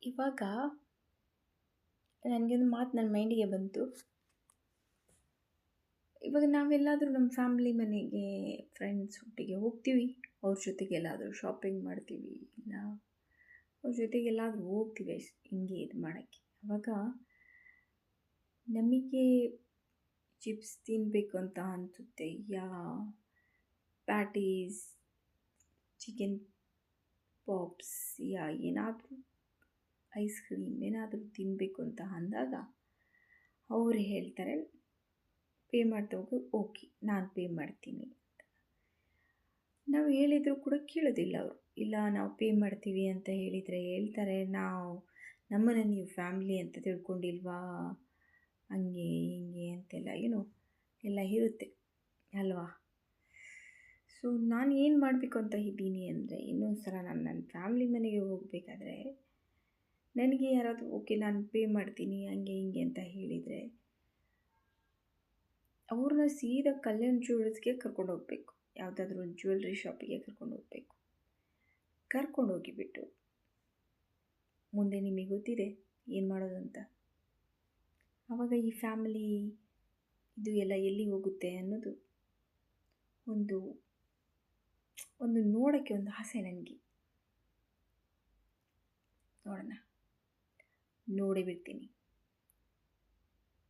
ಇವಾಗ ನನಗೊಂದು ಮಾತು ನನ್ನ ಮೈಂಡಿಗೆ ಬಂತು. ಇವಾಗ ನಾವೆಲ್ಲಾದರೂ ನಮ್ಮ ಫ್ಯಾಮ್ಲಿ ಮನೆಗೆ ಫ್ರೆಂಡ್ಸ್ ಒಟ್ಟಿಗೆ ಹೋಗ್ತೀವಿ. ಅವ್ರ ಜೊತೆಗೆ ಎಲ್ಲಾದರೂ ಶಾಪಿಂಗ್ ಮಾಡ್ತೀವಿ, ಇಲ್ಲ ಅವ್ರ ಜೊತೆಗೆ ಎಲ್ಲಾದರೂ ಹೋಗ್ತೀವಿ ಹಿಂಗೆ ಇದು ಮಾಡೋಕ್ಕೆ. ಆವಾಗ ನಮಗೆ ಚಿಪ್ಸ್ ತಿನ್ನಬೇಕು ಅಂತ ಅನಿಸುತ್ತೆ, ಪ್ಯಾಟೀಸ್, ಚಿಕನ್ ಪಾಪ್ಸ್, ಏನಾದರೂ ಐಸ್ ಕ್ರೀಮ್ ಏನಾದರೂ ತಿನ್ನಬೇಕು ಅಂತ ಅಂದಾಗ ಅವರು ಹೇಳ್ತಾರೆ ಪೇ ಮಾಡ್ತಾ ಹೋಗಿ, ಓಕೆ ನಾನು ಪೇ ಮಾಡ್ತೀನಿ ಅಂತ. ನಾವು ಹೇಳಿದರೂ ಕೂಡ ಕೇಳೋದಿಲ್ಲ ಅವರು. ಇಲ್ಲ ನಾವು ಪೇ ಮಾಡ್ತೀವಿ ಅಂತ ಹೇಳ್ತಾರೆ, ನಮ್ಮನ್ನು ನೀವು ಫ್ಯಾಮ್ಲಿ ಅಂತ ತಿಳ್ಕೊಂಡಿಲ್ವಾ, ಹಂಗೆ ಹಿಂಗೆ ಅಂತೆಲ್ಲ ಎಲ್ಲ ಇರುತ್ತೆ ಅಲ್ವಾ. ಸೊ ನಾನು ಏನು ಮಾಡಬೇಕು ಅಂತ ಇದ್ದೀನಿ ಅಂದರೆ, ಇನ್ನೊಂದು ಸಲ ನಾನು ನನ್ನ ಫ್ಯಾಮ್ಲಿ ಮನೆಗೆ ಹೋಗಬೇಕಾದ್ರೆ ನನಗೆ ಯಾರಾದರೂ ಓಕೆ ನಾನು ಪೇ ಮಾಡ್ತೀನಿ ಹಂಗೆ ಹಿಂಗೆ ಅಂತ ಹೇಳಿದರೆ ಅವ್ರನ್ನ ಸೀದಾ ಕಲ್ಯಾಣ್ ಜ್ಯುವೆಲ್ಸ್ಗೆ ಕರ್ಕೊಂಡು ಹೋಗಬೇಕು. ಯಾವುದಾದ್ರೂ ಒಂದು ಜ್ಯುವೆಲ್ರಿ ಶಾಪಿಗೆ ಕರ್ಕೊಂಡು ಹೋಗಬೇಕು. ಕರ್ಕೊಂಡು ಹೋಗಿಬಿಟ್ಟು ಮುಂದೆ ನಿಮಗೆ ಗೊತ್ತಿದೆ ಏನು ಮಾಡೋದು ಅಂತ. ಆವಾಗ ಈ ಫ್ಯಾಮಿಲಿ ಇದು ಎಲ್ಲ ಎಲ್ಲಿ ಹೋಗುತ್ತೆ ಅನ್ನೋದು ಒಂದು ನೋಡೋಕ್ಕೆ ಒಂದು ಆಸೆ ನನಗೆ. ನೋಡೋಣ, ನೋಡಿ ಬಿಡ್ತೀನಿ.